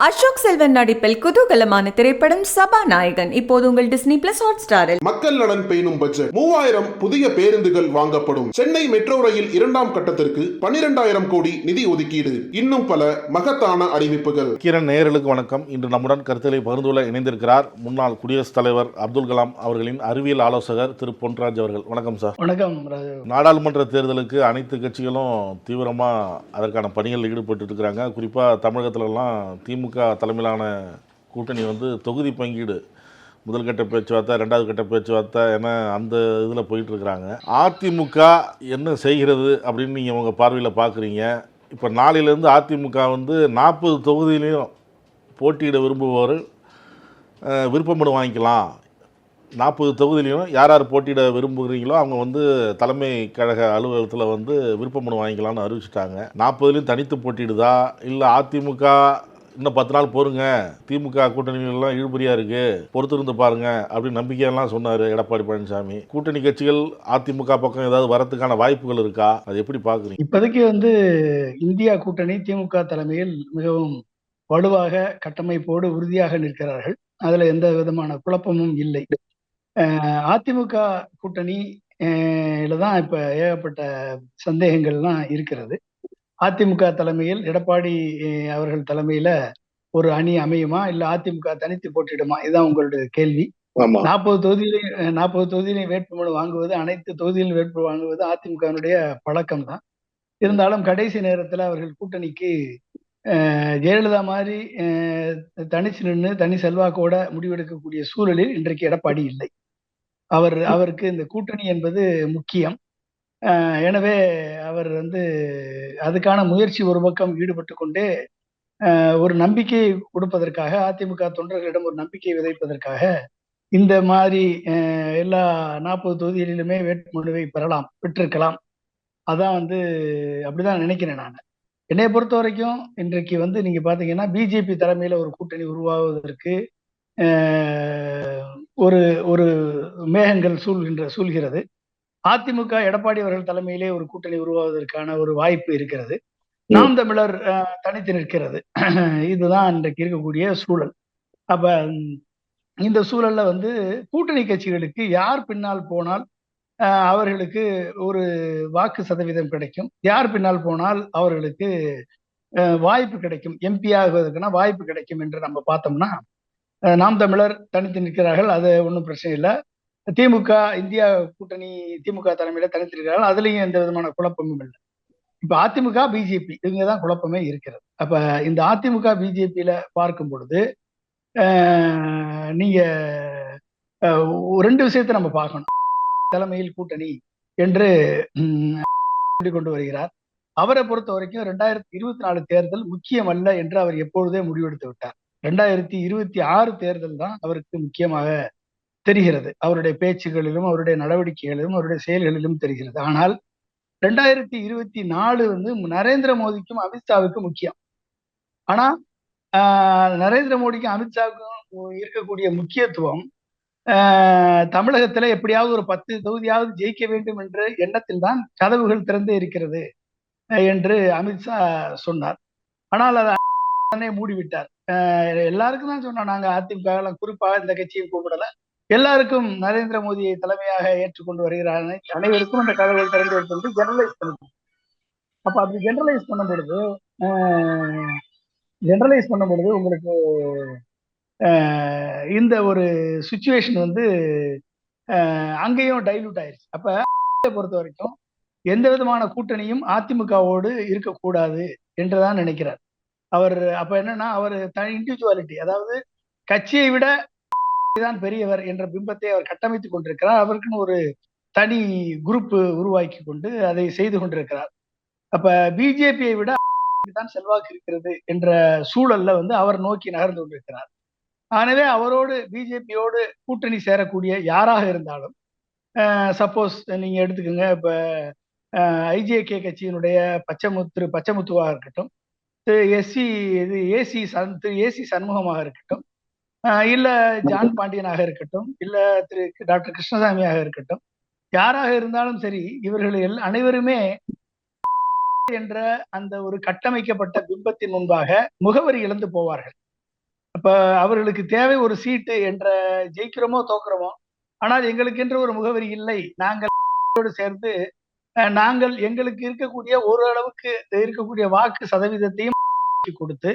அசோக் செல்வன் நடிப்பில் குதூகலமான திரைப்படம் சபாநாயகன் இப்போது உங்கள் டிஸ்னி பிளஸ் ஹாட்ஸ்டாரில். மக்கள் நலன் பேணும் பட்ஜெட் 3000 புதிய பேருந்துகள் வாங்கப்படும். சென்னை மெட்ரோ ரயில் 2ஆம் கட்டத்திற்கு 12,000 கோடி நிதி ஒதுக்கீடு. இன்னும் பல மகத்தான அறிவிப்புகள். கிரண் நேயர்களுக்கு வணக்கம். இன்று நம்முடன் கருத்துக்களை பகிர்ந்துள்ள இணைந்திருக்கிறார் முன்னாள் குடியரசுத் தலைவர் அப்துல் கலாம் அவர்களின் அறிவியல் ஆலோசகர் திரு பொன்ராஜ் அவர்கள். வணக்கம் சார். வணக்கம். நாடாளுமன்ற தேர்தலுக்கு அனைத்து கட்சிகளும் தீவிரமாக அதற்கான பணிகளில் ஈடுபட்டு இருக்கிறாங்க. குறிப்பாக தமிழகத்திலலாம் திமுக தலைமையிலான கூட்டணி தொகுதி பங்கீடு, முதல் கட்ட பேச்சுவார்த்தை, ரெண்டாவது கட்ட பேச்சுவார்த்தை என அந்த இதில் போயிட்டுருக்குறாங்க. அதிமுக என்ன செய்கிறது அப்படின்னு நீங்கள் உங்கள் பார்வையில் பார்க்குறீங்க? இப்போ நாளையிலேருந்து அதிமுக 40 தொகுதியிலையும் போட்டியிட விரும்புவோர் விருப்பமனு வாங்கிக்கலாம். 40 தொகுதியிலையும் யார் யார் போட்டியிட விரும்புகிறீங்களோ அவங்க தலைமை கழக அலுவலகத்தில் விருப்பமனு வாங்கிக்கலாம்னு அறிவிச்சிட்டாங்க. 40லையும் தனித்து போட்டியிடுதா, இல்லை அதிமுக இன்னும் 10 நாள் போருங்க, திமுக கூட்டணிகள்லாம் இழுபறியாக இருக்குது, பொறுத்திருந்து பாருங்க அப்படின்னு நம்பிக்கையெல்லாம் சொன்னார் எடப்பாடி பழனிசாமி. கூட்டணி கட்சிகள் அதிமுக பக்கம் ஏதாவது வரத்துக்கான வாய்ப்புகள் இருக்கா? அது எப்படி பார்க்குறீங்க? இப்போதைக்கு இந்தியா கூட்டணி திமுக தலைமையில் மிகவும் வலுவாக கட்டமைப்போடு உறுதியாக நிற்கிறார்கள். அதுல எந்த விதமான குழப்பமும் இல்லை. அதிமுக கூட்டணி தான் இப்ப ஏகப்பட்ட சந்தேகங்கள்லாம் இருக்கிறது. அதிமுக தலைமையில் எடப்பாடி அவர்கள் தலைமையில ஒரு அணி அமையுமா, இல்ல அதிமுக தனித்து போட்டிடுமா? இதுதான் உங்களுடைய கேள்வி. 40 தொகுதியிலையும் வேட்புமனு வாங்குவது, அனைத்து தொகுதியிலும் வேட்பு வாங்குவது அதிமுகவினுடைய பழக்கம் தான். இருந்தாலும் கடைசி நேரத்துல அவர்கள் கூட்டணிக்கு ஜெயலலிதா மாதிரி தனிச்சு நின்று தனி செல்வாக்கோட முடிவெடுக்கக்கூடிய சூழலில் இன்றைக்கு எடப்பாடி இல்லை. அவருக்கு இந்த கூட்டணி என்பது முக்கியம். எனவே அவர் அதுக்கான முயற்சி ஒரு பக்கம் ஈடுபட்டு கொண்டே ஒரு நம்பிக்கை கொடுப்பதற்காக, அதிமுக தொண்டர்களிடம் ஒரு நம்பிக்கை விதைப்பதற்காக இந்த மாதிரி எல்லா 40 தொகுதிகளிலுமே வேட்புமனுவை பெற்றிருக்கலாம். அதான் அப்படிதான் நினைக்கிறேன் நான். என்னை பொறுத்த வரைக்கும் இன்றைக்கு நீங்க பாத்தீங்கன்னா பிஜேபி தலைமையில ஒரு கூட்டணி உருவாவதற்கு ஒரு ஒரு மேகங்கள் சூழ்கிறது. அதிமுக எடப்பாடி அவர்கள் தலைமையிலே ஒரு கூட்டணி உருவாவதற்கான ஒரு வாய்ப்பு இருக்கிறது. நாம் தமிழர் தனித்து நிற்கிறது. இதுதான் இன்றைக்கு இருக்கக்கூடிய சூழல். அப்ப இந்த சூழல்ல கூட்டணி கட்சிகளுக்கு யார் பின்னால் போனால் அவர்களுக்கு ஒரு வாக்கு சதவீதம் கிடைக்கும், யார் பின்னால் போனால் அவர்களுக்கு வாய்ப்பு கிடைக்கும், எம்பி ஆகுவதற்கான வாய்ப்பு கிடைக்கும் என்று நம்ம பார்த்தோம்னா, நாம் தமிழர் தனித்து நிற்கிறார்கள். அது ஒன்றும் பிரச்சனை இல்லை. திமுக இந்தியா கூட்டணி திமுக தலைமையில தனித்திருக்கிறார்கள். அதுலயும் எந்த விதமான குழப்பமும் இல்லை. இப்ப அதிமுக பிஜேபி இவங்கதான் குழப்பமே இருக்கிறது. அப்ப இந்த அதிமுக பிஜேபியில பார்க்கும் பொழுது நீங்க 2 விஷயத்தை நம்ம பார்க்கணும். தலைமையில் கூட்டணி என்று கொண்டு வருகிறார். அவரை பொறுத்த வரைக்கும் 2024 தேர்தல் முக்கியம் அல்ல என்று அவர் எப்பொழுதே முடிவெடுத்து விட்டார். 2026 தேர்தல் தான் அவருக்கு முக்கியமாக தெரிகிறது. அவருடைய பேச்சுகளிலும் அவருடைய நடவடிக்கைகளிலும் அவருடைய செயல்களிலும் தெரிகிறது. ஆனால் 2024 நரேந்திர மோடிக்கும் அமித்ஷாவுக்கும் முக்கியம். ஆனா நரேந்திர மோடிக்கும் அமித்ஷாவுக்கும் இருக்கக்கூடிய முக்கியத்துவம் தமிழகத்துல எப்படியாவது ஒரு 10 தொகுதியாவது ஜெயிக்க வேண்டும் என்ற எண்ணத்தில் தான் கதவுகள் திறந்தே இருக்கிறது என்று அமித்ஷா சொன்னார். ஆனால் அதை மூடிவிட்டார். எல்லாருக்கும் தான் சொன்னோம், நாங்க அதிமுக குறிப்பாக இந்த கட்சியை கூப்பிடல, எல்லாருக்கும் நரேந்திர மோடியை தலைமையாக ஏற்றுக்கொண்டு வருகிறார், அனைவருக்கும் அந்த கதவுகள் திறந்து வைத்து ஜெனரலைஸ் பண்ணும். அப்ப அப்படி ஜெனரலைஸ் பண்ணும் பொழுது உங்களுக்கு இந்த ஒரு சுச்சுவேஷன் அங்கேயும் டைலூட் ஆயிருச்சு. அப்ப பொறுத்த வரைக்கும் எந்த விதமான கூட்டணியும் அதிமுகவோடு இருக்கக்கூடாது என்றுதான் நினைக்கிறார் அவர். அப்ப என்னன்னா, அவர் தனி இண்டிவிஜுவாலிட்டி, அதாவது கட்சியை விட தான் பெரியவர் என்ற பிம்பத்தை அவர் கட்டமைத்துக் கொண்டிருக்கிறார். அவருக்குன்னு ஒரு தனி குரூப் உருவாக்கி கொண்டு அதை செய்து கொண்டிருக்கிறார். அப்ப பிஜேபியை விட தான் செல்வாக்கு இருக்கிறது என்ற சூழல்ல அவர் நோக்கி நகர்ந்து கொண்டிருக்கிறார். எனவே அவரோடு பிஜேபியோடு கூட்டணி சேரக்கூடிய யாராக இருந்தாலும், சப்போஸ் நீங்க எடுத்துக்கோங்க, இப்ப ஐஜேகே கட்சியினுடைய பச்சமுத்துவாக இருக்கட்டும், ஏசி சண்முகமாக இருக்கட்டும், இல்ல ஜான் பாண்டியனாக இருக்கட்டும், இல்ல திரு டாக்டர் கிருஷ்ணசாமியாக இருக்கட்டும், யாராக இருந்தாலும் சரி, இவர்கள் அனைவருமே என்ற அந்த ஒரு கட்டமைக்கப்பட்ட பிம்பத்தின் முன்பாக முகவரி இழந்து போவார்கள். இப்ப அவர்களுக்கு தேவை ஒரு சீட்டு என்ற, ஜெயிக்கிறோமோ தோக்குறோமோ, ஆனால் எங்களுக்கு என்று ஒரு முகவரி இல்லை. நாங்கள் சேர்ந்து நாங்கள் எங்களுக்கு இருக்கக்கூடிய ஓரளவுக்கு இருக்கக்கூடிய வாக்கு சதவீதத்தையும் கொடுத்து,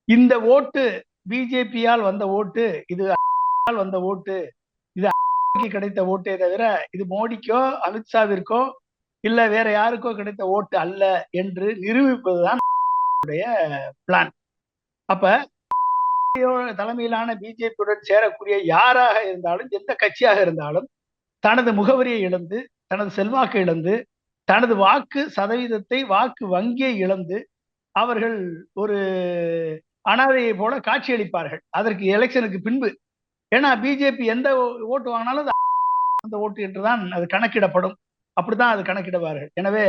இந்த ஓட்டு பிஜேபியால் வந்த ஓட்டு, இது வந்த ஓட்டு, இது கிடைத்த ஓட்டே தவிர இது மோடிக்கோ அமித்ஷாவிற்கோ இல்ல வேற யாருக்கோ கிடைத்த ஓட்டு அல்ல என்று நிரூபிப்பதுதான் பிளான். அப்ப தலைமையிலான பிஜேபியுடன் சேரக்கூடிய யாராக இருந்தாலும், எந்த கட்சியாக இருந்தாலும், தனது முகவரியை இழந்து, தனது செல்வாக்கை இழந்து, தனது வாக்கு சதவீதத்தை, வாக்கு வங்கியை இழந்து அவர்கள் ஒரு அனாதையை போல காட்சியளிப்பார்கள் அதற்கு எலெக்ஷனுக்கு பின்பு. ஏன்னா பிஜேபி எந்த ஓட்டு வாங்கினாலும் அது அந்த ஓட்டு என்றுதான் அது கணக்கிடப்படும். அப்படித்தான் அது கணக்கிடுவார்கள். எனவே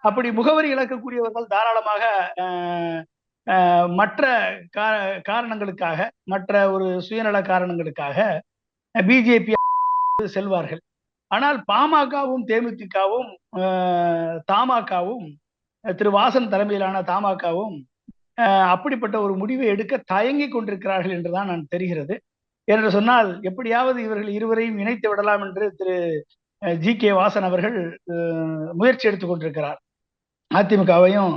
அப்படி முகவரி இழக்கக்கூடியவர்கள் தாராளமாக மற்ற காரணங்களுக்காக, மற்ற ஒரு சுயநல காரணங்களுக்காக பிஜேபி செல்வார்கள். ஆனால் பாமகவும் தேமுதிகவும் தமாகவும் திரு வாசன் தலைமையிலான தமாகவும் அப்படிப்பட்ட ஒரு முடிவை எடுக்க தயங்கி கொண்டிருக்கிறார்கள் என்றுதான் நான் தெரிகிறது. என்று சொன்னால் எப்படியாவது இவர்கள் இருவரையும் இணைத்து விடலாம் என்று திரு ஜி.கே. வாசன் அவர்கள் முயற்சி எடுத்துக் கொண்டிருக்கிறார். அதிமுகவையும்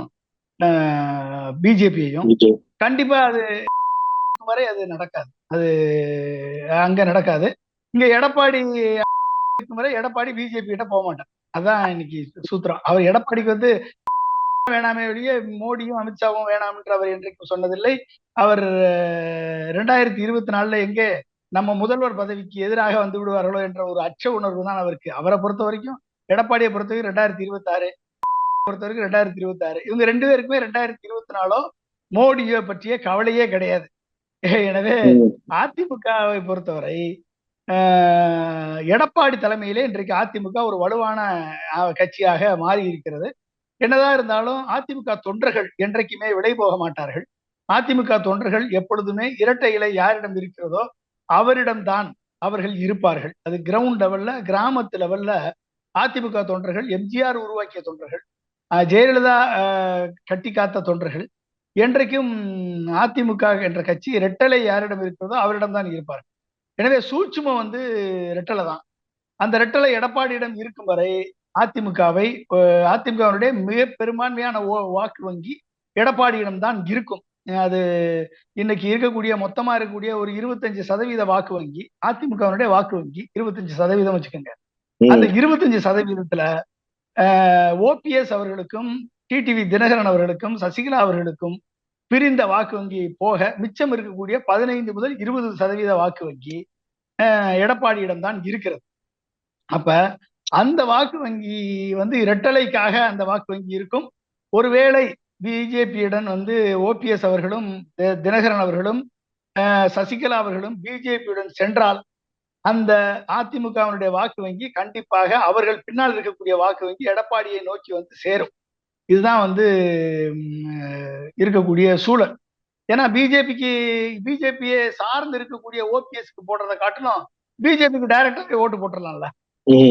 பிஜேபியையும். கண்டிப்பா அது வரை அது நடக்காது. அது அங்க நடக்காது. இங்க எடப்பாடி வரை எடப்பாடி பிஜேபி கிட்ட போக மாட்டார். அதான் இன்னைக்கு சூத்திரம். அவர் எடப்பாடிக்கு வந்து வேணாமே வெளியே மோடியும் அமித்ஷாவும் வேணாம் என்று அவர் என்றைக்கும் சொன்னதில்லை. அவர் 2024 எங்கே நம்ம முதல்வர் பதவிக்கு எதிராக வந்து விடுவார்களோ என்ற ஒரு அச்ச உணர்வு தான் அவருக்கு. அவரை பொறுத்த வரைக்கும், எடப்பாடியை பொறுத்த வரைக்கும் 2026, பொறுத்த வரைக்கும் 2026, இவங்க 2 பேருக்குமே 2024 மோடியை பற்றிய கவலையே கிடையாது. எனவே அதிமுகவை பொறுத்தவரை எடப்பாடி தலைமையிலே இன்றைக்கு அதிமுக ஒரு வலுவான கட்சியாக மாறி இருக்கிறது. என்னதான் இருந்தாலும் அதிமுக தொண்டர்கள் என்றைக்குமே விலை போக மாட்டார்கள். அதிமுக தொண்டர்கள் எப்பொழுதுமே இரட்டை இலை யாரிடம் இருக்கிறதோ அவரிடம்தான் அவர்கள் இருப்பார்கள். அது கிரவுண்ட் லெவல்ல, கிராமத்து லெவல்ல அதிமுக தொண்டர்கள், எம்ஜிஆர் உருவாக்கிய தொண்டர்கள், ஜெயலலிதா கட்டி காத்த தொண்டர்கள், என்றைக்கும் அதிமுக என்ற கட்சி இரட்டலை யாரிடம் இருக்கிறதோ அவரிடம் தான் இருப்பார்கள். எனவே சூட்சுமம் வந்து ரெட்டலை தான். அந்த ரெட்டலை எடப்பாடியிடம் இருக்கும் வரை அதிமுகவுடைய மிக பெரும்பான்மையான வாக்கு வங்கி எடப்பாடியிடம் தான் இருக்கும். அது இன்னைக்கு இருக்கக்கூடிய மொத்தமா இருக்கக்கூடிய ஒரு 25% வாக்கு வங்கி அதிமுகவுடைய வாக்கு வங்கி 25% வச்சுக்கோங்க. அந்த 25%த்துல ஓபிஎஸ் அவர்களுக்கும் டிடிவி தினகரன் அவர்களுக்கும் சசிகலா அவர்களுக்கும் பிரிந்த வாக்கு வங்கி போக மிச்சம் இருக்கக்கூடிய 15 முதல் 20% வாக்கு வங்கி எடப்பாடியிடம் தான் இருக்கிறது. அப்ப அந்த வாக்கு வங்கி வந்து இரட்டலைக்காக அந்த வாக்கு வங்கி இருக்கும். ஒருவேளை பிஜேபியுடன் வந்து ஓபிஎஸ் அவர்களும் தினகரன் அவர்களும் சசிகலா அவர்களும் பிஜேபியுடன் சென்றால் அந்த அதிமுகவினுடைய வாக்கு வங்கி கண்டிப்பாக அவர்கள் பின்னால் இருக்கக்கூடிய வாக்கு வங்கி எடப்பாடியை நோக்கி வந்து சேரும். இதுதான் வந்து இருக்கக்கூடிய சூழல். ஏன்னா பிஜேபியை சார்ந்து இருக்கக்கூடிய ஓபிஎஸ்க்கு போடுறதை காட்டிலும் பிஜேபிக்கு டைரக்டா ஓட்டு போட்டுடலாம்ல.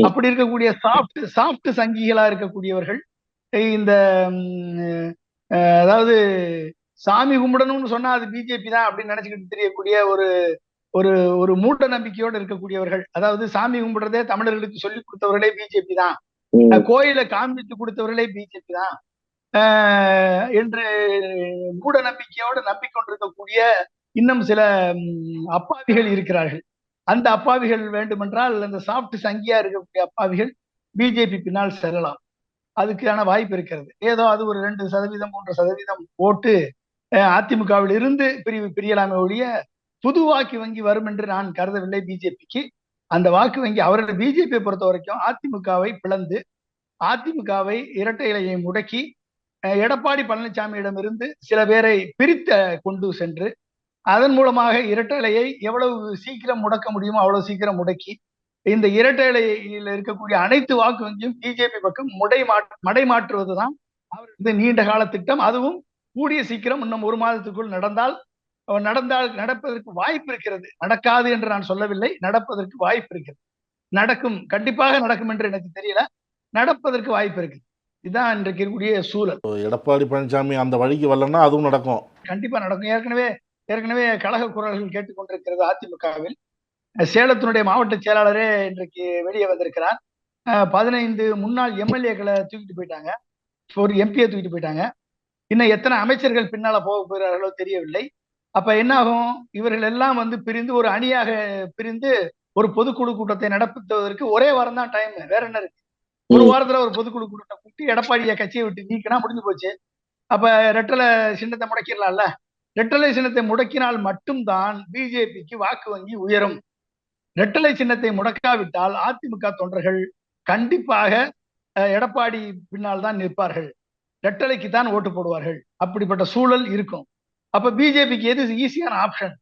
அப்படி இருக்கக்கூடிய சாஃப்ட் சங்கிகளா இருக்கக்கூடியவர்கள் இந்த அதாவது சாமி கும்பிடணும்னு சொன்னா அது பிஜேபி தான் அப்படின்னு நினைச்சுக்கிட்டு தெரியக்கூடிய ஒரு மூட நம்பிக்கையோடு இருக்கக்கூடியவர்கள், அதாவது சாமி கும்பிடுறதே தமிழர்களுக்கு சொல்லி கொடுத்தவர்களே பிஜேபி தான், கோயிலை காண்பித்து கொடுத்தவர்களே பிஜேபி தான் என்று மூட நம்பிக்கையோடு நம்பிக்கொண்டிருக்கக்கூடிய இன்னும் சில அப்பாவிகள் இருக்கிறார்கள். அந்த அப்பாவிகள் வேண்டுமென்றால் அந்த சாஃப்ட் சங்கியா இருக்கக்கூடிய அப்பாவிகள் பிஜேபி பின்னால் செல்லலாம். அதுக்கான வாய்ப்பு இருக்கிறது. ஏதோ அது ஒரு 2%, 3% ஓட்டு அதிமுகவில் இருந்து பிரியலாமே ஒழிய புது வாக்கு வங்கி வரும் என்று நான் கருதவில்லை பிஜேபிக்கு. அந்த வாக்கு வங்கி அவர்கள் பிஜேபியை பொறுத்த வரைக்கும் அதிமுகவை பிளந்து, அதிமுகவை இரட்டை இலையை முடக்கி, எடப்பாடி பழனிசாமியிடம் இருந்து சில பேரை பிரித்த கொண்டு சென்று அதன் மூலமாக இரட்டை இலையை எவ்வளவு சீக்கிரம் முடக்க முடியுமோ அவ்வளவு சீக்கிரம் முடக்கி, இந்த இரட்டை இலையில் இருக்கக்கூடிய அனைத்து வாக்கு வங்கியும் பிஜேபி பக்கம் மடை மாற்றுவதுதான் அவரது நீண்ட கால திட்டம். அதுவும் கூடிய சீக்கிரம் இன்னும் 1 மாதத்துக்குள் நடப்பதற்கு வாய்ப்பு இருக்கிறது. நடக்காது என்று நான் சொல்லவில்லை, நடப்பதற்கு வாய்ப்பு இருக்கிறது. நடக்கும், கண்டிப்பாக நடக்கும் என்று எனக்கு தெரியல, நடப்பதற்கு வாய்ப்பு இருக்கு. இதுதான் இன்றைக்கு இருக்கக்கூடிய சூழல். எடப்பாடி பழனிசாமி அந்த வழிக்கு வரலன்னா அதுவும் நடக்கும், கண்டிப்பா நடக்கும். ஏற்கனவே ஏற்கனவே கழக குரல்கள் கேட்டுக்கொண்டிருக்கிறது அதிமுகவில். சேலத்தினுடைய மாவட்ட செயலாளரே இன்றைக்கு வெளியே வந்திருக்கிறார். 15 முன்னாள் எம்எல்ஏக்களை தூக்கிட்டு போயிட்டாங்க, ஒரு எம்பியை தூக்கிட்டு போயிட்டாங்க. இன்னும் எத்தனை அமைச்சர்கள் பின்னால போக போகிறார்களோ தெரியவில்லை. அப்ப என்ன ஆகும்? இவர்கள் எல்லாம் வந்து பிரிந்து ஒரு அணியாக பிரிந்து ஒரு பொதுக்குழு கூட்டத்தை நடத்துவதற்கு ஒரே வாரம் தான் டைம். வேற என்ன இருக்கு? ஒரு வாரத்துல ஒரு பொதுக்குழு கூட்டத்தை கூட்டி எடப்பாடியை கட்சியை விட்டு நீக்கினா முடிஞ்சு போச்சு. அப்ப ரெட்டலை சின்னத்தை முடக்கிடலாம்ல. ரெட்டலை சின்னத்தை முடக்கினால் மட்டும்தான் பிஜேபிக்கு வாக்கு வங்கி உயரும். ரெட்டலை சின்னத்தை முடக்காவிட்டால் அதிமுக தொண்டர்கள் கண்டிப்பாக எடப்பாடி பின்னால் தான் நிற்பார்கள், ரெட்டலைக்கு தான் ஓட்டு போடுவார்கள். அப்படிப்பட்ட சூழல் இருக்கும். அப்ப பிஜேபிக்கு எது ஈஸியான ஆப்ஷன்?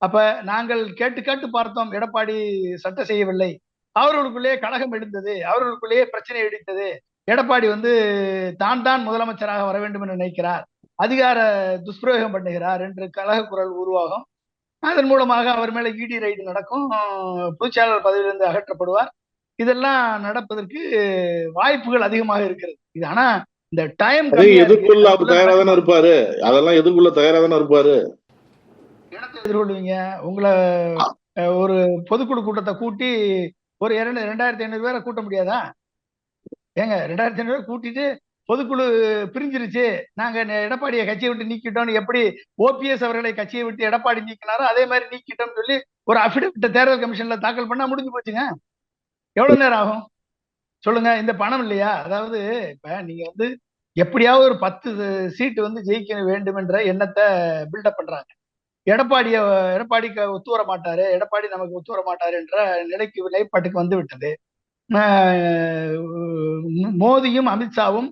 அப்ப நாங்கள் கேட்டு கேட்டு பார்த்தோம், எடப்பாடி சட்டை செய்யவில்லை. அவர்களுக்குள்ளேயே கழகம் எழுந்தது, அவர்களுக்குள்ளேயே பிரச்சனை வெடித்தது. எடப்பாடி வந்து தான் முதலமைச்சராக வர வேண்டும் என்று நினைக்கிறார், அதிகார துஷ்பிரயோகம் பண்ணுகிறார் என்று கழக குரல் உருவாகும். அதன் மூலமாக அவர் மேல இடி ரைடு நடக்கும், பொதுச்செயலாளர் பதவியிலிருந்து அகற்றப்படுவார். இதெல்லாம் நடப்பதற்கு வாய்ப்புகள் அதிகமாக இருக்கிறது. இது ஆனா இந்த டைம் எதிர்கொள்ள அவர் தயாரா தானே இருப்பாரு, அதெல்லாம் எதிர்கொள்ள தயாரா தானே இருப்பாரு. இடத்தை எதிர்கொள்வீங்க. உங்களை ஒரு பொதுக்குழு கூட்டத்தை கூட்டி ஒரு 2500 பேரை கூட்ட முடியாதா? ஏங்க 2500 பேர் கூட்டிட்டு பொதுக்குழு பிரிஞ்சிருச்சு, நாங்க எடப்பாடியை கட்சியை விட்டு நீக்கிட்டோம்னு எப்படி ஓபிஎஸ் அவர்களை கட்சியை விட்டு எடப்பாடி நீக்கினாரோ அதே மாதிரி நீக்கிட்டோம்னு சொல்லி ஒரு அபிடவிட்ட தேர்தல் கமிஷன்ல தாக்கல் பண்ணா முடிஞ்சு போச்சுங்க. எவ்வளவு நேரம் ஆகும் சொல்லுங்க? இந்த பணம் இல்லையா? அதாவது இப்ப நீங்க வந்து எப்படியாவது ஒரு 10 சீட்டு வந்து ஜெயிக்க வேண்டும் என்ற எண்ணத்தை பில்டப் பண்றாங்க. எடப்பாடிக்கு ஒத்து வர மாட்டாரு, எடப்பாடி நமக்கு ஒத்து வர மாட்டாரு என்ற நிலைப்பாட்டுக்கு வந்து விட்டது. மோடியும் அமித்ஷாவும்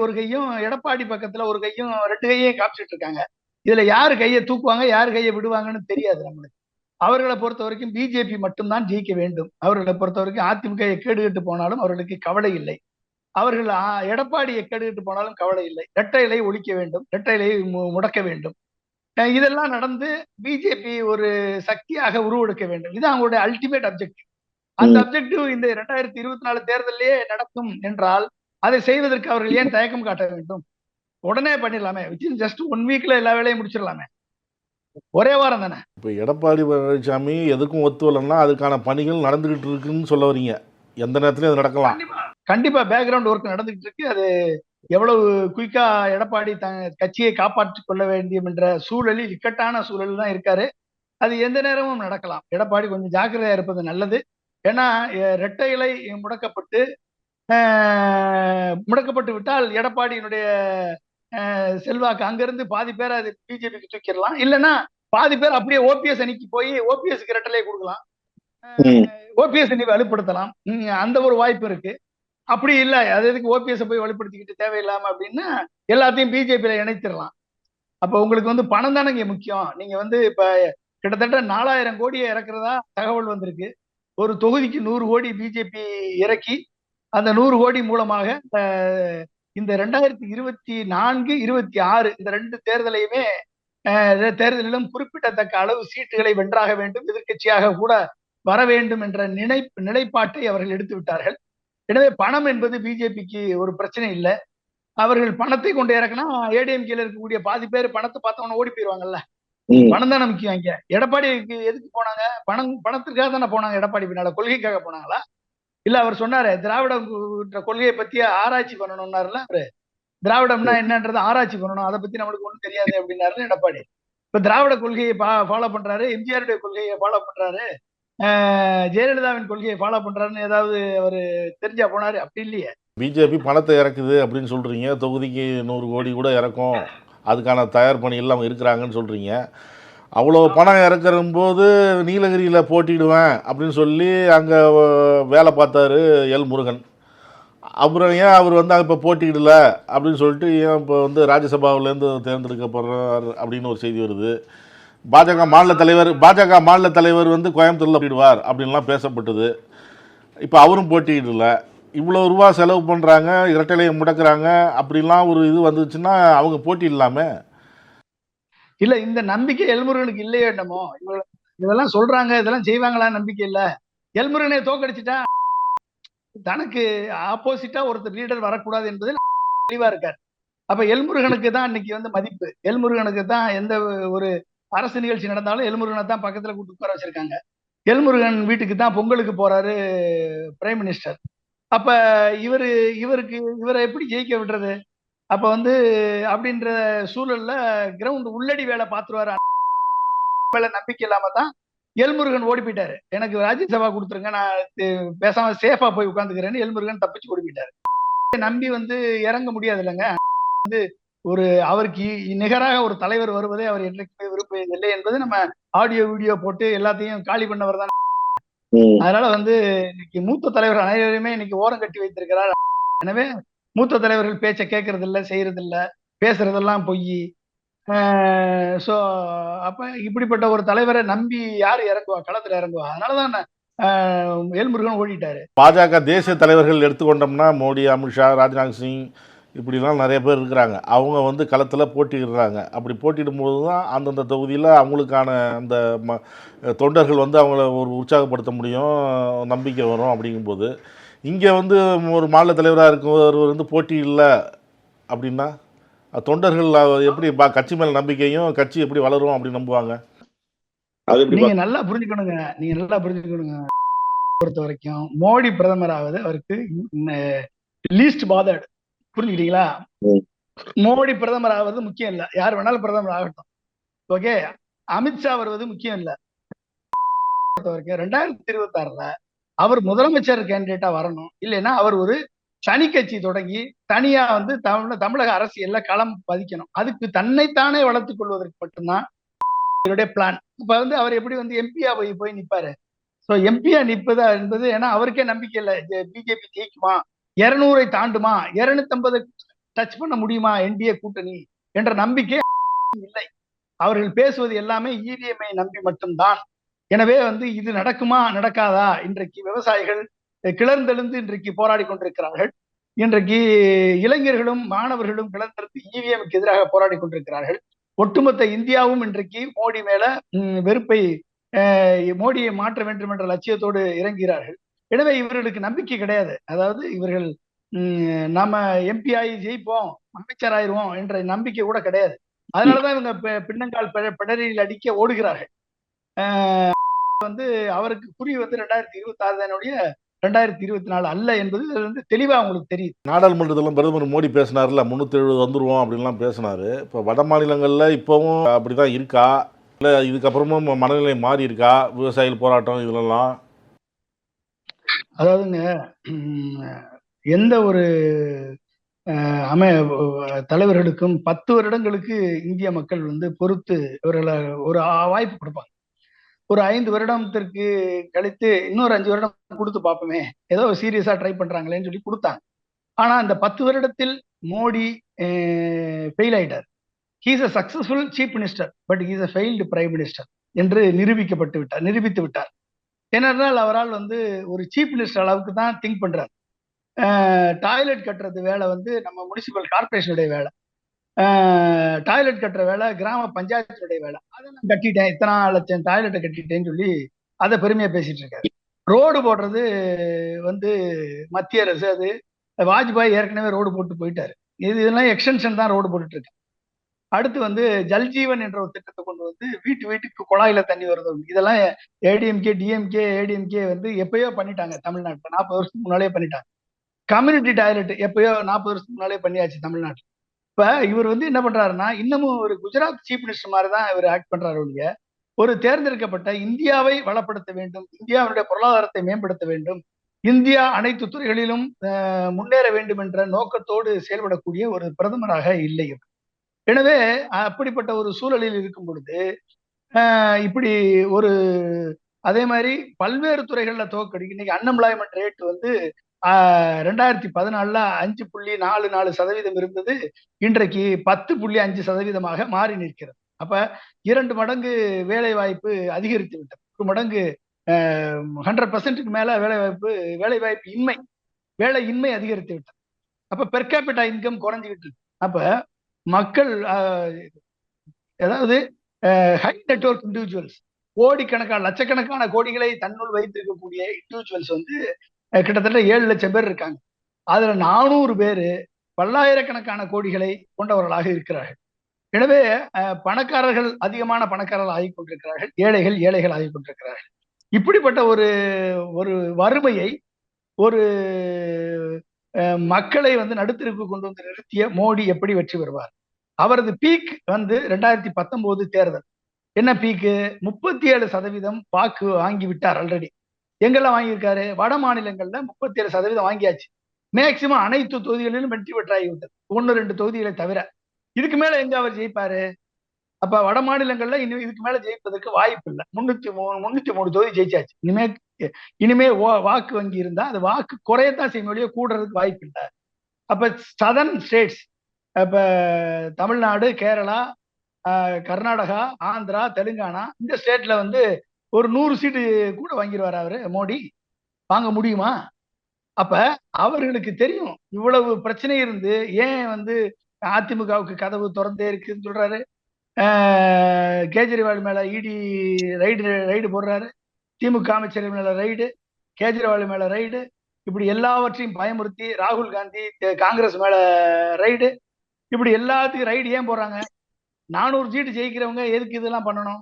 ஒரு கையும் எடப்பாடி பக்கத்துல ஒரு கையும், 2 கையையும் காமிச்சிட்டு இருக்காங்க. இதுல யாரு கையை தூக்குவாங்க யாரு கையை விடுவாங்கன்னு தெரியாது நம்மளுக்கு. அவர்களை பொறுத்த வரைக்கும் பிஜேபி மட்டும்தான் ஜெயிக்க வேண்டும். அவர்களை பொறுத்த வரைக்கும் அதிமுக எக்கேடுகட்டு போனாலும் அவர்களுக்கு கவலை இல்லை. அவர்கள் எடப்பாடி எக்கேடுகட்டு போனாலும் கவலை இல்லை. இரட்டை இலை ஒழிக்க வேண்டும், இரட்டை இலை முடக்க வேண்டும். இதெல்லாம் நடந்து பிஜேபி ஒரு சக்தியாக உருவெடுக்க வேண்டும். இது அவங்களுடைய அல்டிமேட் அப்ஜெக்டிவ். அந்த அப்ஜெக்டிவ் இந்த 2024 தேர்தலிலே நடக்கும் என்றால் அதை செய்வதற்கு அவர்கள் ஏன் தயக்கம் காட்ட வேண்டும்? உடனே பண்ணிடலாமே. ஜஸ்ட் 1 வீக்ல எல்லா வேலையும் முடிச்சிடலாமே. ஒரே வாரம் தானே. இப்போ எடப்பாடி பழனிசாமி எதுக்கும் ஒத்து வரலன்னா அதுக்கான பணிகள் நடந்துகிட்டு இருக்குன்னு சொல்ல வரீங்க. எந்த நேரத்துலயும் அது நடக்கலாம். கண்டிப்பா பேக்ரவுண்ட் ஒர்க் நடந்துகிட்டு இருக்கு. அது எவ்வளவு குயிக்கா எடப்பாடி கட்சியை காப்பாற்றிக் கொள்ள வேண்டும் என்ற சூழலில், இக்கட்டான சூழலில் தான் இருக்காரு. அது எந்த நேரமும் நடக்கலாம். எடப்பாடி கொஞ்சம் ஜாக்கிரதையா இருப்பது நல்லது. ஏன்னா இரட்டை இலை முடக்கப்பட்டு விட்டால் எடப்பாடியினுடைய செல்வாக்கு அங்கிருந்து பாதி பேரை அது பிஜேபிக்கு தூக்கிடலாம். இல்லைன்னா பாதி பேர் அப்படியே ஓபிஎஸ் அணிக்கு போய் ஓபிஎஸ்க்கு இரட்டலையை கொடுக்கலாம், ஓபிஎஸ் அணி வலுப்படுத்தலாம். அந்த ஒரு வாய்ப்பு இருக்கு. அப்படி இல்லை, அது எதுக்கு ஓபிஎஸ் போய் வலுப்படுத்திக்கிட்டு தேவையில்லாம அப்படின்னா எல்லாத்தையும் பிஜேபியில இணைத்திடலாம். அப்ப உங்களுக்கு வந்து பணம் தானே இங்க முக்கியம். நீங்க வந்து இப்ப கிட்டத்தட்ட 4000 கோடியை இறக்குறதா தகவல் வந்திருக்கு. ஒரு தொகுதிக்கு 100 கோடி பிஜேபி இறக்கி அந்த 100 கோடி மூலமாக இந்த 2024, 26 இந்த 2 தேர்தலிலும் குறிப்பிடத்தக்க அளவு சீட்டுகளை வென்றாக வேண்டும், எதிர்கட்சியாக கூட வர வேண்டும் என்ற நிலைப்பாட்டை அவர்கள் எடுத்து விட்டார்கள். எனவே பணம் என்பது பிஜேபிக்கு ஒரு பிரச்சனை இல்லை. அவர்கள் பணத்தை கொண்டு இறக்குனா ஏடிஎம்கேல இருக்கக்கூடிய பாதி பேர் பணத்தை பார்த்தவன ஓடி போயிருவாங்கல்ல. பணம் தானே முக்கியம். இங்க எடப்பாடிக்கு எதுக்கு போனாங்க? பணத்திற்காக தானே போனாங்க. எடப்பாடி பின்னால கொள்கைக்காக போனாங்களா? இல்ல அவர் சொன்னாரு திராவிட கொள்கையை பத்தி ஆராய்ச்சி பண்ணணும்னாருல அவரு. திராவிடம்னா என்னன்றது ஆராய்ச்சி பண்ணணும், அதை பத்தி நம்மளுக்கு ஒண்ணும் தெரியாது அப்படின்னாரு எடப்பாடி. இப்ப திராவிட கொள்கையை ஃபாலோ பண்றாரு, எம்ஜிஆருடைய கொள்கையை ஃபாலோ பண்றாரு, ஜெயலலிதாவின் கொள்கையை ஃபாலோ பண்றாருன்னு ஏதாவது அவரு தெரிஞ்சா போனாரு? அப்படி இல்லையே. பிஜேபி பணத்தை இறக்குது அப்படின்னு சொல்றீங்க. தொகுதிக்கு 100 கோடி கூட இறக்கும், அதுக்கான தயார் பணி எல்லாம் இருக்கிறாங்கன்னு சொல்றீங்க. அவ்வளோ பணம் இறக்கும்போது நீலகிரியில் போட்டிடுவேன் அப்படின்னு சொல்லி அங்கே வேலை பார்த்தாரு எல் முருகன். அப்புறம் ஏன் அவர் வந்து இப்போ போட்டியிடல அப்படின்னு சொல்லிட்டு ஏன் இப்போ வந்து ராஜ்யசபாவிலேருந்து தேர்ந்தெடுக்கப்படுறார் அப்படின்னு ஒரு செய்தி வருது. பாஜக மாநில தலைவர் வந்து கோயம்புத்தூரில் போட்டிடுவார் அப்படின்லாம் பேசப்பட்டது. இப்போ அவரும் போட்டியிடல. இவ்வளோ ரூபா செலவு பண்ணுறாங்க, இரட்டைலையை முடக்கிறாங்க, அப்படிலாம் ஒரு இது வந்துச்சுன்னா அவங்க போட்டியிடலாமே. இல்ல, இந்த நம்பிக்கை எல்முருகனுக்கு இல்லையோ என்னமோ. இதெல்லாம் சொல்றாங்க, இதெல்லாம் செய்வாங்களா? நம்பிக்கை இல்ல. எல்முருகனை தோக்கடிச்சுட்டா தனக்கு ஆப்போசிட்டா ஒருத்தர் லீடர் வரக்கூடாது என்பதில் தெளிவா இருக்காரு. அப்ப எல்முருகனுக்கு தான் இன்னைக்கு வந்து மதிப்பு. எல்முருகனுக்கு தான் எந்த ஒரு அரசு நிகழ்ச்சி நடந்தாலும் எல்முருகனை தான் பக்கத்துல கூட்டு உட்கார வச்சிருக்காங்க. எல்முருகன் வீட்டுக்கு தான் பொங்கலுக்கு போறாரு பிரைம் மினிஸ்டர். அப்ப இவரு இவரை எப்படி ஜெயிக்க விடுறது? அப்ப வந்து அப்படின்ற சூழல்ல கிரவுண்ட் உள்ளடி வேலை பார்த்துருவாரு மேல நம்பிக்கை இல்லாம தான் எல்முருகன் ஓடி போயிட்டாரு. எனக்கு ராஜ்யசபா கொடுத்துருங்க, நான் பேசாம சேஃபா போய் உட்காந்துக்கிறேன்னு எல்முருகன் தப்பிச்சு ஓடி போயிட்டாரு. நம்பி வந்து இறங்க முடியாது இல்லைங்க. ஒரு அவருக்கு நிகராக ஒரு தலைவர் வருவதை அவர் என்றைக்குமே விரும்பவில்லை என்பது நம்ம ஆடியோ வீடியோ போட்டு எல்லாத்தையும் காலி பண்ணவர் தான். அதனால வந்து இன்னைக்கு மூத்த தலைவர் அனைவருமே இன்னைக்கு ஓரம் கட்டி வைத்திருக்கிறார். எனவே மூத்த தலைவர்கள் பேச்சை கேட்கறது இல்லை, செய்யறது இல்லை, பேசுறதெல்லாம் பொய். சோ அப்ப இப்படிப்பட்ட ஒரு தலைவரை நம்பி யாரு இறங்குவா, களத்துல இறங்குவா? அதனாலதான் எல்முருகன் ஓடிட்டாரு. பாஜக தேசிய தலைவர்கள் எடுத்துக்கொண்டோம்னா மோடி, அமித்ஷா, ராஜ்நாத் சிங் இப்படிலாம் நிறைய பேர் இருக்கிறாங்க. அவங்க வந்து களத்தில் போட்டியிடுறாங்க. அப்படி போட்டியிடும்போது தான் அந்தந்த தொகுதியில் அவங்களுக்கான அந்த தொண்டர்கள் வந்து அவங்கள ஒரு உற்சாகப்படுத்த முடியும், நம்பிக்கை வரும். அப்படிங்கும்போது இங்கே வந்து ஒரு மாநில தலைவராக இருக்கவர் வந்து போட்டி இல்லை அப்படின்னா தொண்டர்கள் எப்படி கட்சி மேலே நம்பிக்கையும் கட்சி எப்படி வளரும் அப்படி நம்புவாங்க? நீங்க நல்லா புரிஞ்சுக்கணுங்க. பொறுத்த வரைக்கும் மோடி பிரதமர் ஆவது அவருக்கு லீஸ்ட் பாதர்டு. புரிஞ்சுக்கிட்டீங்களா? மோடி பிரதமர் ஆவது முக்கியம் இல்ல, யார் வேணாலும் பிரதமர் ஆகட்டும். ஓகே, அமித்ஷா வருவது முக்கியம் இல்ல. பொறுத்த வரைக்கும் 2026ல அவர் முதலமைச்சர் கேண்டிடேட்டா வரணும். இல்லைன்னா அவர் ஒரு தனி கட்சி தொடங்கி தனியா வந்து தமிழக அரசியல்ல களம் பதிக்கணும். அதுக்கு தன்னைத்தானே வளர்த்துக் கொள்வதற்கு மட்டும்தான் இவருடைய பிளான். இப்ப வந்து அவர் எப்படி வந்து எம்பியா போய் நிப்பாரு? சோ எம்பியா நிற்பதா என்பது, ஏன்னா அவருக்கே நம்பிக்கை இல்லை பிஜேபி ஜெயிக்குமா, 200 தாண்டுமா, 250 டச் பண்ண முடியுமா என்டிஏ கூட்டணி என்ற நம்பிக்கை இல்லை. அவர்கள் பேசுவது எல்லாமே இவிஎம்ஐ நம்பி மட்டும்தான். எனவே வந்து இது நடக்குமா நடக்காதா? இன்றைக்கு விவசாயிகள் கிளர்ந்தெழுந்து இன்றைக்கு போராடி கொண்டிருக்கிறார்கள். இன்றைக்கு இளைஞர்களும் மாணவர்களும் கிளர்ந்தெழுந்து இவிஎம்க்கு எதிராக போராடி கொண்டிருக்கிறார்கள். ஒட்டுமொத்த இந்தியாவும் இன்றைக்கு மோடி மேல வெறுப்பை, மோடியை மாற்ற வேண்டும் என்ற லட்சியத்தோடு இறங்குகிறார்கள். எனவே இவர்களுக்கு நம்பிக்கை கிடையாது. அதாவது இவர்கள் நாம எம்பி ஆகி ஜெயிப்போம், அமைச்சர் ஆயிடுவோம் என்ற நம்பிக்கை கூட கிடையாது. அதனாலதான் இவங்க பின்னங்கால் பிடரில் அடிக்க ஓடுகிறார்கள். வந்து அவருக்கு குறி வந்து 2026 2024 அல்ல என்பது வந்து தெளிவா அவங்களுக்கு தெரியுது. நாடாளுமன்றத்தில் பிரதமர் மோடி பேசினார்ல, 370 வந்துருவோம் அப்படின்லாம் பேசினாரு. இப்போ வட மாநிலங்களில் இப்போவும் அப்படிதான் இருக்கா, இல்லை இதுக்கப்புறமும் மனநிலை மாறி இருக்கா? விவசாயிகள் போராட்டம் இதுலலாம் அதாவதுங்க, எந்த ஒரு தலைவர்களுக்கும் 10 வருடங்களுக்கு இந்திய மக்கள் வந்து பொறுத்து இவர்களை ஒரு வாய்ப்பு கொடுப்பாங்க. ஒரு 5 வருடத்திற்கு கழித்து இன்னொரு 5 வருடம் கொடுத்து பார்ப்போமே, ஏதோ சீரியஸா ட்ரை பண்றாங்களேன்னு சொல்லி கொடுத்தாங்க. ஆனா அந்த 10 வருடத்தில் மோடி ஃபெயில் ஆயிட்டார். He is a successful chief minister, but he is a failed prime minister என்று நிரூபித்து விட்டார். ஏனென்றால் அவரால் வந்து ஒரு சீஃப் மினிஸ்டர் அளவுக்கு தான் திங்க் பண்றாரு. டாய்லெட் கட்டுறது வேலை வந்து நம்ம முனிசிபல் கார்பரேஷனுடைய வேலை, டாய்லெட் கட்டுற வேலை கிராம பஞ்சாயத்தினுடைய வேலை. அதை நான் கட்டிட்டேன், இத்தனை லட்சம் டாய்லெட்டை கட்டிட்டேன்னு சொல்லி அதை பெருமையா பேசிட்டு இருக்காரு. ரோடு போடுறது வந்து மத்திய அரசு, அது வாஜ்பாய் ஏற்கனவே ரோடு போட்டு போயிட்டாரு. இதெல்லாம் எக்ஸ்டென்ஷன் தான் ரோடு போட்டுட்டு இருக்கு. அடுத்து வந்து ஜல்ஜீவன் என்ற ஒரு திட்டத்தை கொண்டு வந்து வீட்டுக்கு குழாயில தண்ணி வருது. இதெல்லாம் ஏடிஎம்கே டிஎம்கே வந்து எப்பயோ பண்ணிட்டாங்க தமிழ்நாட்டில், 40 வருஷத்துக்கு முன்னாலே பண்ணிட்டாங்க. கம்யூனிட்டி டாய்லெட் எப்பயோ 40 வருஷத்துக்கு முன்னாலே பண்ணியாச்சு தமிழ்நாட்டில். இப்ப இவர் வந்து என்ன பண்றாருன்னா, இன்னமும் ஒரு குஜராத் சீஃப் மினிஸ்டர் மாதிரி தான் இவர் ஆக்ட் பண்றாரு ஒழிய, ஒரு தேர்ந்தெடுக்கப்பட்ட இந்தியாவை வளப்படுத்த வேண்டும், இந்தியாவுடைய பொருளாதாரத்தை மேம்படுத்த வேண்டும், இந்தியா அனைத்து துறைகளிலும் முன்னேற வேண்டும் என்ற நோக்கத்தோடு செயல்படக்கூடிய ஒரு பிரதமராக இல்லை. எனவே அப்படிப்பட்ட ஒரு சூழலில் இருக்கும் பொழுது இப்படி ஒரு, அதே மாதிரி பல்வேறு துறைகள்ல தோக்கடிக்கு இன்னைக்கு அன்எம்ப்ளாய்மெண்ட் ரேட் வந்து 2014 5.44% இருந்தது, இன்றைக்கு 10.5% மாறி நிற்கிறது. அப்ப 2 மடங்கு வேலை வாய்ப்பு அதிகரித்து விட்டது. 1 மடங்கு 100%க்கு மேல வேலை இன்மை அதிகரித்து விட்டது. அப்ப பெர் கேபிட்டா இன்கம் குறைஞ்சிக்கிட்டு இருக்கு. அப்ப மக்கள், அதாவது ஹை நெட்வொர்க் இண்டிவிஜுவல்ஸ், கோடிக்கணக்கான லட்சக்கணக்கான கோடிகளை தன்னுள் வைத்திருக்கக்கூடிய இண்டிவிஜுவல்ஸ் வந்து கிட்டத்தட்ட 7 லட்சம் பேர் இருக்காங்க. அதுல 400 பேரு பல்லாயிரக்கணக்கான கோடிகளை கொண்டவர்களாக இருக்கிறார்கள். எனவே பணக்காரர்கள் அதிகமான பணக்காரர்கள் ஆகிக் கொண்டிருக்கிறார்கள், ஏழைகள் ஏழைகள் ஆகிக் கொண்டிருக்கிறார்கள். இப்படிப்பட்ட ஒரு ஒரு வறுமையை ஒரு மக்களை வந்து நடுத்தருக்கு கொண்டு வந்து நிறுத்திய மோடி எப்படி வெற்றி பெறுவார்? அவரது பீக் வந்து 2019 தேர்தல். என்ன பீக்கு? 37% வாக்கு வாங்கி விட்டார் ஆல்ரெடி. எங்கெல்லாம் வாங்கியிருக்காரு? வட மாநிலங்கள்ல 37% வாங்கியாச்சு. மேக்சிமம் அனைத்து தொகுதிகளிலும் வெற்றி பெற்றாகிவிட்டது, 1-2 தொகுதிகளை தவிர. இதுக்கு மேல எங்க அவர் ஜெயிப்பாரு? அப்ப வட மாநிலங்கள்ல இன்னும் இதுக்கு மேல ஜெயிப்பதற்கு வாய்ப்பு இல்லை. 303 தொகுதி ஜெயிச்சாச்சு. இனிமே வாக்கு வங்கி இருந்தா அது வாக்கு குறையத்தான் செய்யும், ஒழிய கூடுறதுக்கு வாய்ப்பு இல்லை. அப்ப சதர்ன் ஸ்டேட்ஸ், இப்ப தமிழ்நாடு, கேரளா, கர்நாடகா, ஆந்திரா, தெலுங்கானா, இந்த ஸ்டேட்ல வந்து ஒரு 100 சீட்டு கூட வாங்கிடுவார் அவரு மோடி. வாங்க முடியுமா? அப்ப அவர்களுக்கு தெரியும் இவ்வளவு பிரச்சனை இருந்து ஏன் வந்து அதிமுகவுக்கு கதவு திறந்தே இருக்குன்னு சொல்றாரு. கேஜ்ரிவால் மேல இடி ரைடு போடுறாரு, திமுக அமைச்சர்கள் மேல ரைடு, கேஜ்ரிவால் மேல ரைடு, இப்படி எல்லாவற்றையும் பயமுறுத்தி ராகுல் காந்தி காங்கிரஸ் மேல ரைடு, இப்படி எல்லாத்துக்கும் ரைடு ஏன் போறாங்க? 400 சீட்டு ஜெயிக்கிறவங்க எதுக்கு இதெல்லாம் பண்ணணும்?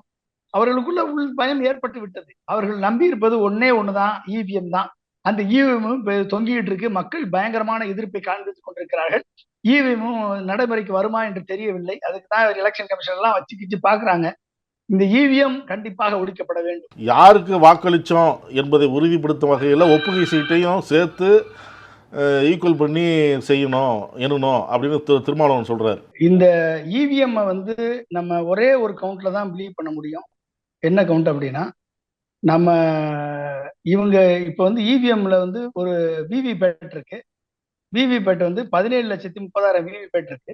அவர்களுக்குள்ள உள் பயம் ஏற்பட்டு விட்டது. அவர்கள் நம்பி இருப்பது ஒன்னே ஒண்ணுதான், இவிஎம் தான். அந்த இவிஎம் தொங்கிட்டு இருக்கு. மக்கள் பயங்கரமான எதிர்ப்பை காண்பித்துக் கொண்டிருக்கிறார்கள். இவிஎம் நடைமுறைக்கு வருமா என்று தெரியவில்லை. அதுக்கு தான் எலெக்ஷன் கமிஷன் எல்லாம் வச்சுக்கிச்சு பாக்குறாங்க. இந்த இவிஎம் கண்டிப்பாக ஒழிக்கப்பட வேண்டும். யாருக்கு வாக்களிச்சோம் என்பதை உறுதிப்படுத்தும் வகையில் ஒப்புகை சீட்டையும் சேர்த்து ஈக்குவல் பண்ணி செய்யணும் எண்ணணும் அப்படின்னு திருமாவளவன் சொல்றாரு. இந்த இவிஎம் வந்து நம்ம ஒரே ஒரு கவுண்ட்ல தான் பிலீவ் பண்ண முடியும். என்ன கவுண்ட் அப்படின்னா, நம்ம இவங்க இப்ப வந்து இவிஎம்ல வந்து ஒரு விவிபேட் இருக்கு. விவிபேட் வந்து 17,30,000 விவிபேட் இருக்கு.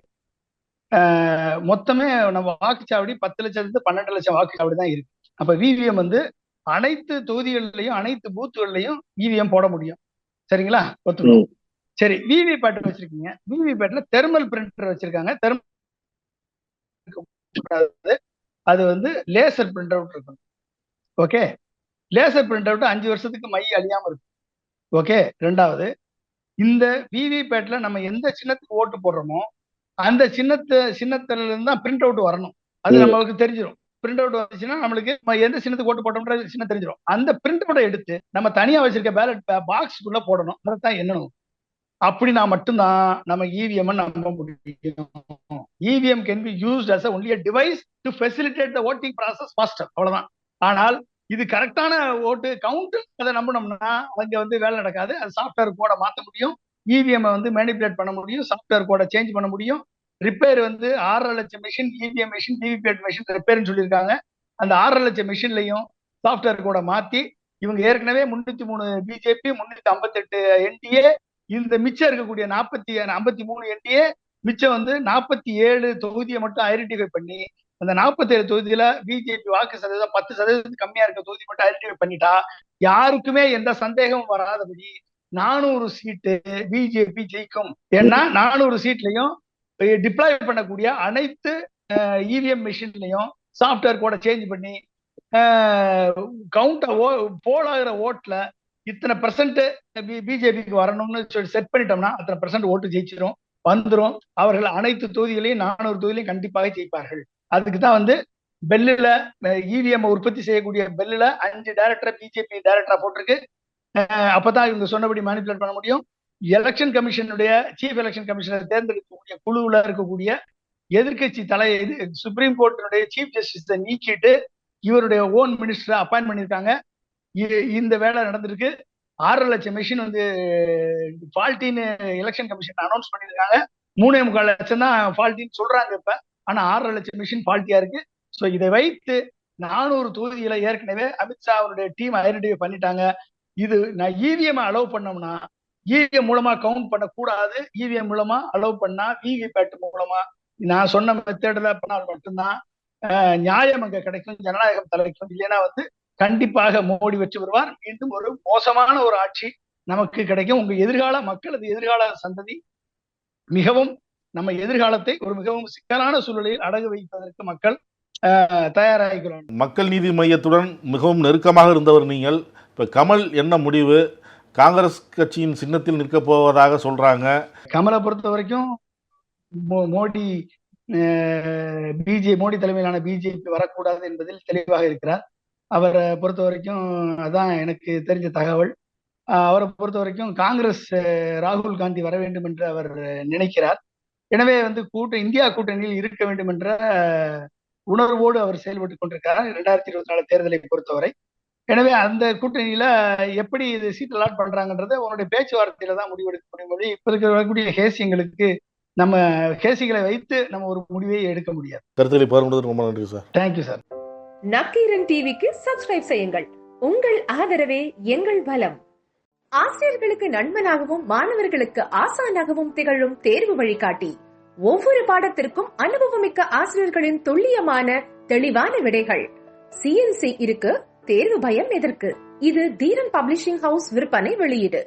மொத்தமே நம்ம வாக்குச்சாவடி 10 லட்சத்து 12 லட்சம் வாக்குச்சாவடி தான் இருக்கு. அப்ப விவிஎம் வந்து அனைத்து தொகுதிகளிலையும் அனைத்து பூத்துகள்லையும் இவிஎம் போட முடியும். சரிங்களா? ஒத்துக்கணும். சரி, விவிபேட் வச்சிருக்கீங்க. விவிபேட்ல தெர்மல் பிரிண்டர் வச்சிருக்காங்க. அது வந்து லேசர் பிரிண்ட் அவுட் இருக்கும். ஓகே, லேசர் பிரிண்ட் அவுட் 5 வருஷத்துக்கு மை அழியாம இருக்கும். ஓகே. ரெண்டாவது, இந்த விவிபேட்ல நம்ம எந்த சின்னத்துக்கு ஓட்டு போடுறோமோ அந்த சின்னத்துல இருந்து தான் பிரிண்ட் அவுட் வரணும். அது நமக்கு தெரிஞ்சிடும். பிரிண்ட் அவுட் வந்துச்சுன்னா நம்மளுக்கு எந்த சின்னத்துக்கு ஓட்டு போட்டோம்ன்ற சின்னம் தெரிஞ்சிடும். அந்த பிரிண்ட் அவுட்டை எடுத்து நம்ம தனியா வச்சிருக்க பேலட் பாக்ஸ்க்குள்ள போடணும். அதைத்தான் எண்ணணும். அப்படின்னா மட்டும்தான் நம்ம இவிஎம் நம்ப முடியும். EVM can be used as only a device to facilitate the voting process faster. அவ்வளவுதான். ஆனால் இது கரெக்டான ஓட்டு கவுண்ட் அதை நம்பினோம்னா அங்க வந்து வேலை நடக்காது. அது சாஃப்ட்வேர் கோட மாற்ற முடியும், இவிஎம் வந்து மேனிபுலேட் பண்ண முடியும், சாஃப்ட்வேர் கோட சேஞ்ச் பண்ண முடியும். ரிப்பேர் வந்து 6.5 லட்சம் machine, EVM machine, VVPAT machine ரிப்பேர்னு சொல்லியிருக்காங்க. அந்த 6.5 லட்சம் மிஷின்லையும் சாஃப்ட்வேர் கோட மாத்தி இவங்க ஏற்கனவே 303 பிஜேபி, 358 என்டிஏ, இந்த மிச்சம் இருக்கக்கூடிய 53 என்டிஏ, மிச்சம் வந்து 47 தொகுதியை மட்டும் ஐடென்டிஃபை பண்ணி அந்த 47 தொகுதியில பிஜேபி வாக்கு சதவீதம் 10% கம்மியா இருக்க தொகுதி மட்டும் ஐடென்டிஃபை பண்ணிட்டா யாருக்குமே எந்த சந்தேகமும் வராதபடி 400 சீட்டு பிஜேபி ஜெயிக்கும். ஏன்னா 400 சீட்லையும் டிப்ளாய் பண்ணக்கூடிய அனைத்து இவிஎம் மிஷின்லையும் சாஃப்ட்வேர் கூட சேஞ்ச் பண்ணி கவுண்ட் போல் ஆகிற ஓட்டுல இத்தனை பெர்சென்ட் பிஜேபிக்கு வரணும்னு சொல்லி செட் பண்ணிட்டோம்னா அத்தனை பெர்சென்ட் ஓட்டு ஜெயிச்சிரும், வந்துடும். அவர்கள் அனைத்து தொகுதிகளையும் 400 தொகுதியிலையும் கண்டிப்பாக ஜெயிப்பார்கள். அதுக்கு தான் வந்து பெல்லுல இவிஎம் உற்பத்தி செய்யக்கூடிய பெல்லுல 5 டைரக்டர் பிஜேபி டைரக்டரா போட்டிருக்கு. அப்பதான் இவங்க சொன்னபடி மேனிபுலேட் பண்ண முடியும். எலெக்ஷன் கமிஷனுடைய சீஃப் எலெக்ஷன் கமிஷனர் தேர்ந்தெடுக்கக்கூடிய குழுவுல இருக்கக்கூடிய எதிர்கட்சி சுப்ரீம் கோர்ட்டினுடைய சீஃப் ஜஸ்டிஸை நீக்கிட்டு இவருடைய ஓன் மினிஸ்டரை அப்பாயின்ட் பண்ணியிருக்காங்க. இந்த வேலை நடந்திருக்கு. 6.5 லட்சம் மிஷின் வந்து ஃபால்ட்டின்னு எலெக்ஷன் கமிஷன் அனௌன்ஸ் பண்ணியிருக்காங்க. 3.25 லட்சம் தான் ஃபால்ட்டின்னு சொல்றாங்க இப்ப. ஆனா 6.5 லட்சம் மிஷின் ஃபால்ட்டியா இருக்கு. ஸோ இதை வைத்து 400 தொகுதிகளை ஏற்கனவே அமித்ஷா அவருடைய டீம் ஐடென்டிஃபை பண்ணிட்டாங்க. இது நான் இவிஎம் அலோவ் பண்ணோம்னா இவிஎம் மூலமா கவுண்ட் பண்ணக்கூடாது. இவிஎம் மூலமா அலோவ் பண்ணா விவிபேட் மூலமா நான் சொன்ன மெத்தட்ல பண்ணால் மட்டும்தான் நியாயம் அங்க கிடைக்கும், ஜனநாயகம் தலைக்கும். இல்லைன்னா வந்து கண்டிப்பாக மோடி வெற்றி பெறுவார். மீண்டும் ஒரு மோசமான ஒரு ஆட்சி நமக்கு கிடைக்கும். உங்க எதிர்கால மக்களது எதிர்கால சந்ததி மிகவும் நம்ம எதிர்காலத்தை ஒரு மிகவும் சிக்கலான சூழலில் அடகு வைப்பதற்கு மக்கள் தயாராகிறோம். மக்கள் நீதி மையத்துடன் மிகவும் நெருக்கமாக இருந்தவர் நீங்கள். இப்ப கமல் என்ன முடிவு? காங்கிரஸ் கட்சியின் சின்னத்தில் நிற்க போவதாக சொல்றாங்க. கமலை பொறுத்த வரைக்கும் மோடி மோடி தலைமையிலான பிஜேபி வரக்கூடாது என்பதில் தெளிவாக இருக்கிறார். அவரை பொறுத்த வரைக்கும் அதான் எனக்கு தெரிஞ்ச தகவல். அவரை பொறுத்த வரைக்கும் காங்கிரஸ் ராகுல் காந்தி வர வேண்டும் என்று அவர் நினைக்கிறார். எனவே இந்தியா கூட்டணியில் இருக்க வேண்டும் என்ற உணர்வோடு அவர் செயல்பட்டு கொண்டிருக்கிறார் 2024 தேர்தலை பொறுத்தவரை. எனவே அந்த கூட்டணியில எப்படி இது சீட் அலாட் பண்றாங்கன்றத உன்னுடைய பேச்சுவார்த்தையில தான் முடிவெடுக்க முடியும். இப்ப இருக்கக்கூடிய ஹேசியங்களுக்கு நம்ம ஹேசிகளை வைத்து நம்ம ஒரு முடிவை எடுக்க முடியாது. கருத்துக்களை பகிர்ந்ததுக்கு ரொம்ப நன்றி சார். Thank you sir. நக்கீரன் டிவிக்கு சப்ஸ்கிரைப் செய்யுங்கள். உங்கள் ஆதரவே எங்கள் பலம். ஆசிரியர்களுக்கு நண்பனாகவும் மாணவர்களுக்கு ஆசானாகவும் திகழும் தேர்வு வழிகாட்டி. ஒவ்வொரு பாடத்திற்கும் அனுபவமிக்க ஆசிரியர்களின் துல்லியமான தெளிவான விடைகள். CNC இருக்கு, தேர்வு பயம் எதற்கு? இது தீரன் பப்ளிஷிங் ஹவுஸ் விற்பனை வெளியீடு.